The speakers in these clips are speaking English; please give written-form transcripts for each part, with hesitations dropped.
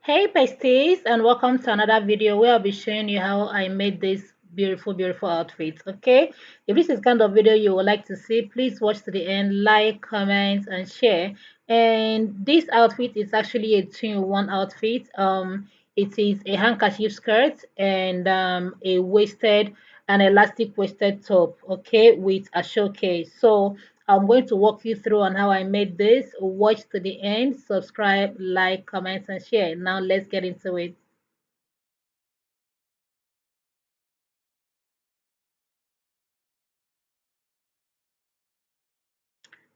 Hey besties, and welcome to another video where I'll be showing you how I made this beautiful outfit. Okay, if this is kind of video you would like to see, please watch to the end, like, comment, and share. And this outfit is actually a two-in-one outfit. It is a handkerchief skirt and an elastic waisted top, okay, with a showcase. So I'm going to walk you through on how I made this. Watch to the end, subscribe, like, comment, and share. Now let's get into it.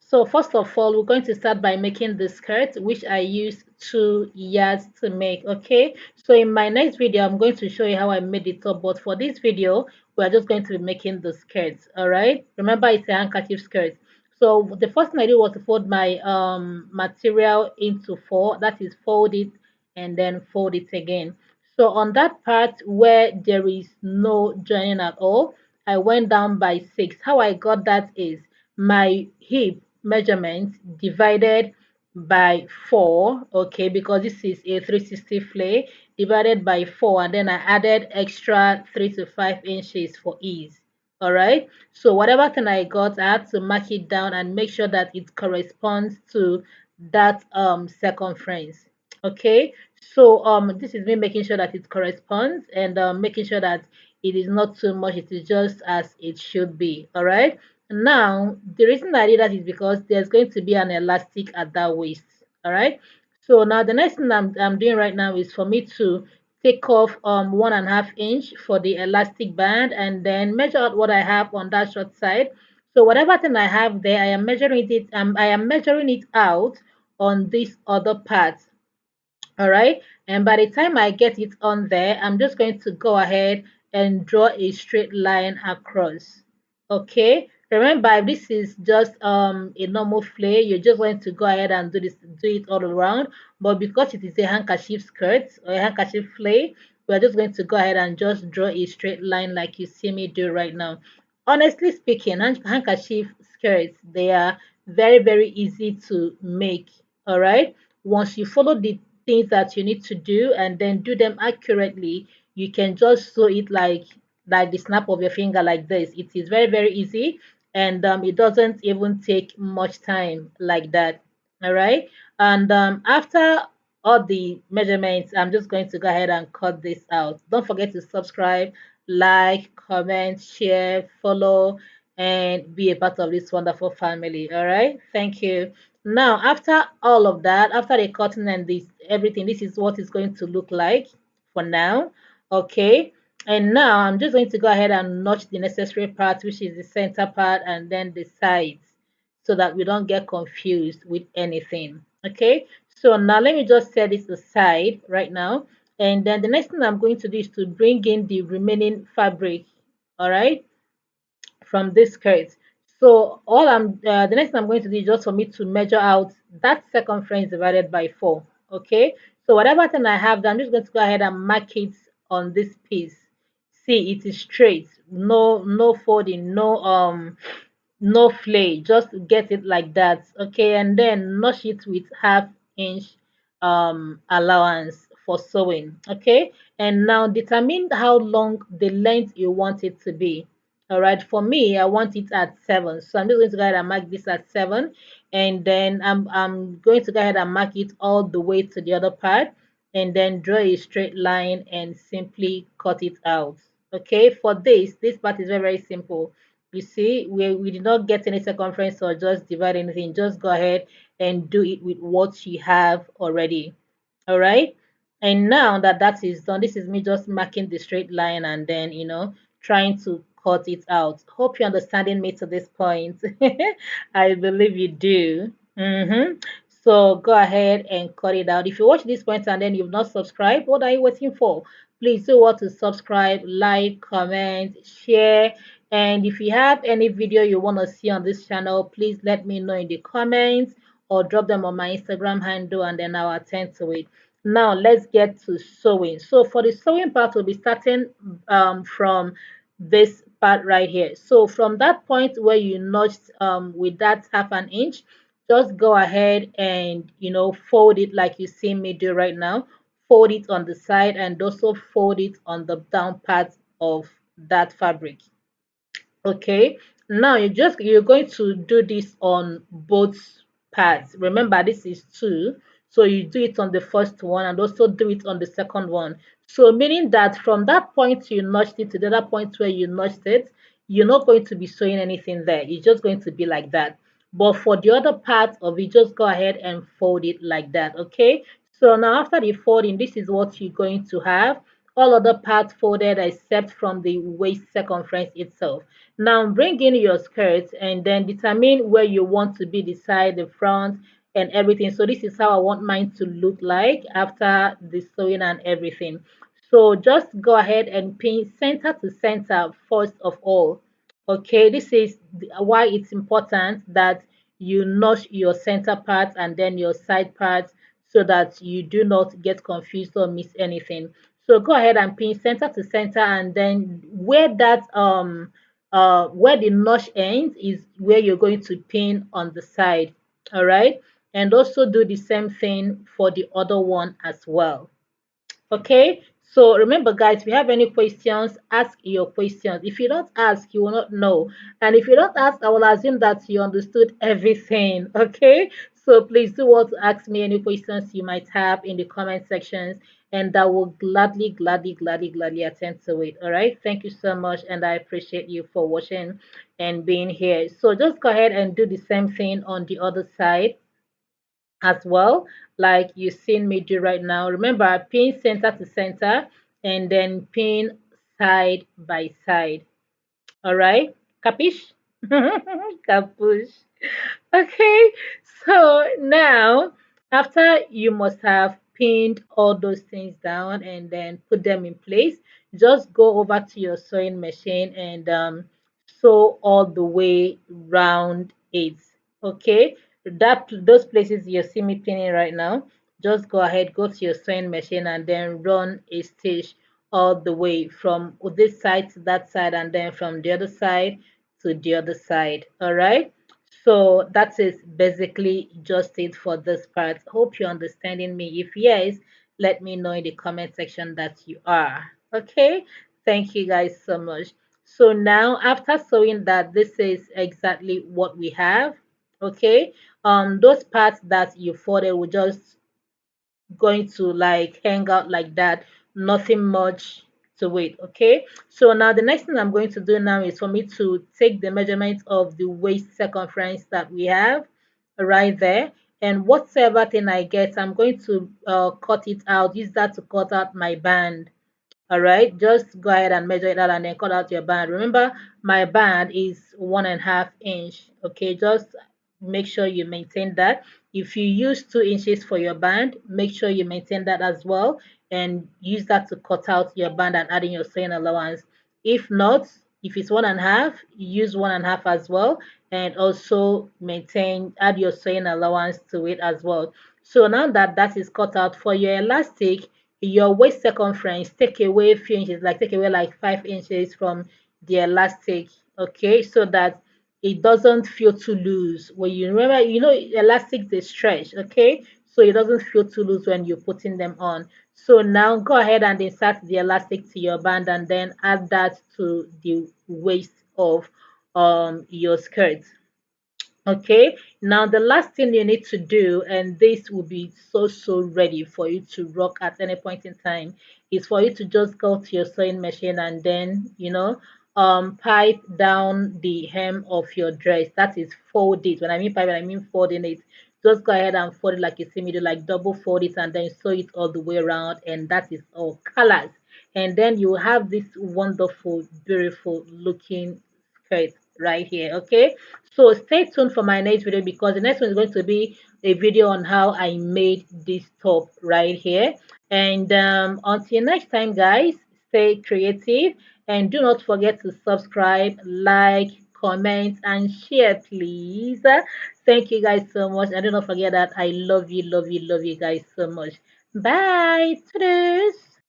So first of all, we're going to start by making the skirt, which I used 2 yards to make. Okay, so in my next video, I'm going to show you how I made the top, but for this video, we're just going to be making the skirts. All right, remember it's a handkerchief skirt. So the first thing I did was to fold my material into four. That is, fold it and then fold it again. So on that part where there is no joining at all, I went down by 6. How I got that is my hip measurement divided by 4, okay, because this is a 360 flay, divided by 4, and then I added extra 3 to 5 inches for ease. All right, so whatever thing I got, I had to mark it down and make sure that it corresponds to that circumference. Okay, so this is me making sure that it corresponds and making sure that it is not too much, it is just as it should be. All right, now the reason I did that is because there's going to be an elastic at that waist. All right, so now the next thing I'm doing right now is for me to take off 1.5 inch for the elastic band and then measure out what I have on that short side. So whatever thing I have there, I am measuring it out on this other part. All right, and by the time I get it on there, I'm just going to go ahead and draw a straight line across. Okay, remember, if this is just a normal flay, you're just going to go ahead and do it all around, but because it is a handkerchief skirt or a handkerchief flay, we're just going to go ahead and just draw a straight line like you see me do right now. Honestly speaking, handkerchief skirts, they are very easy to make. All right, once you follow the things that you need to do and then do them accurately, you can just sew it like the snap of your finger like this. It is very easy, and it doesn't even take much time like that. All right, and after all the measurements, I'm just going to go ahead and cut this out. Don't forget to subscribe, like, comment, share, follow, and be a part of this wonderful family. All right, thank you. Now, after all of that, after the cutting and this everything, this is what it's going to look like for now. Okay, and now I'm just going to go ahead and notch the necessary part, which is the center part and then the sides, so that we don't get confused with anything. Okay, so now let me just set this aside right now, and then the next thing I'm going to do is to bring in the remaining fabric. All right, from this skirt. So the next thing I'm going to do is just for me to measure out that circumference divided by 4. Okay. So whatever thing I have, I'm just going to go ahead and mark it on this piece. See, it is straight, no folding, no flay, just get it like that. Okay, and then notch it with 1/2 inch allowance for sewing. Okay, and now determine how long the length you want it to be. All right, for me, I want it at 7, so I'm just going to go ahead and mark this at 7, and then I'm going to go ahead and mark it all the way to the other part, and then draw a straight line and simply cut it out. Okay, for this part is very simple. You see, we did not get any circumference or just divide anything. Just go ahead and do it with what you have already. All right, and now that that is done, this is me just marking the straight line and then trying to cut it out. Hope you're understanding me to this point. I believe you do. So go ahead and cut it out. If you watch this point and then you've not subscribed, what are you waiting for? Please do want to subscribe, like, comment, share, and if you have any video you want to see on this channel, please let me know in the comments or drop them on my Instagram handle and then I'll attend to it. Now let's get to sewing. So for the sewing part, we'll be starting from this part right here. So from that point where you notched with that 1/2 inch, just go ahead and fold it like you see me do right now. fold it on the side and also fold it on the down part of that fabric. Okay, now you're going to do this on both parts. Remember, this is two, so you do it on the first one and also do it on the second one. So meaning that from that point you notched it to the other point where you notched it, you're not going to be sewing anything there. It's just going to be like that. But for the other part of it, just go ahead and fold it like that. Okay, so now after the folding, this is what you're going to have. All other parts folded except from the waist circumference itself. Now bring in your skirt and then determine where you want to be, the side, the front, and everything. So this is how I want mine to look like after the sewing and everything. So just go ahead and pin center to center first of all. Okay, this is why it's important that you notch your center part and then your side parts so that you do not get confused or miss anything. So go ahead and pin center to center, and then where the notch ends is where you're going to pin on the side. All right, and also do the same thing for the other one as well. Okay, so remember, guys, if you have any questions, ask your questions. If you don't ask, you will not know. And if you don't ask, I will assume that you understood everything. Okay, so please do want to ask me any questions you might have in the comment sections, and I will gladly attend to it. All right, thank you so much, and I appreciate you for watching and being here. So just go ahead and do the same thing on the other side as well, like you seen me do right now. Remember, pin center to center and then pin side by side. All right, capish? Capush. Okay, so now after you must have pinned all those things down and then put them in place, just go over to your sewing machine and sew all the way round it. Okay, those places you see me pinning right now, just go ahead, go to your sewing machine and then run a stitch all the way from this side to that side and then from the other side to the other side. All right, so that is basically just it for this part. Hope you're understanding me. If yes, let me know in the comment section that you are. Okay, thank you guys so much. So now after sewing that, this is exactly what we have. Okay, those parts that you folded will just going to like hang out like that, nothing much to it. Okay, so now the next thing I'm going to do now is for me to take the measurement of the waist circumference that we have right there, and whatever thing I get, I'm going to cut it out, use that to cut out my band. All right, just go ahead and measure it out and then cut out your band. Remember, my band is 1.5 inch. Okay, just make sure you maintain that. If you use 2 inches for your band, make sure you maintain that as well and use that to cut out your band and add in your sewing allowance. If not, if it's 1.5, use 1.5 as well, and also maintain, add your sewing allowance to it as well. So now that that is cut out for your elastic, your waist circumference, take away a few inches, like take away like 5 inches from the elastic. Okay, so that it doesn't feel too loose when you remember, elastics they stretch. Okay, so it doesn't feel too loose when you're putting them on. So now go ahead and insert the elastic to your band and then add that to the waist of your skirt. Okay, now the last thing you need to do, and this will be so ready for you to rock at any point in time, is for you to just go to your sewing machine and then, pipe down the hem of your dress. That is fold it. When I mean pipe, I mean folding it. Just go ahead and fold it like you see me do, like double fold it and then sew it all the way around, and that is all colors. And then you have this wonderful, beautiful looking skirt right here. Okay, so stay tuned for my next video because the next one is going to be a video on how I made this top right here. And until next time, guys, stay creative and do not forget to subscribe, like, comment, and share, please. Thank you guys so much. And do not forget that I love you guys so much. Bye. Toodles.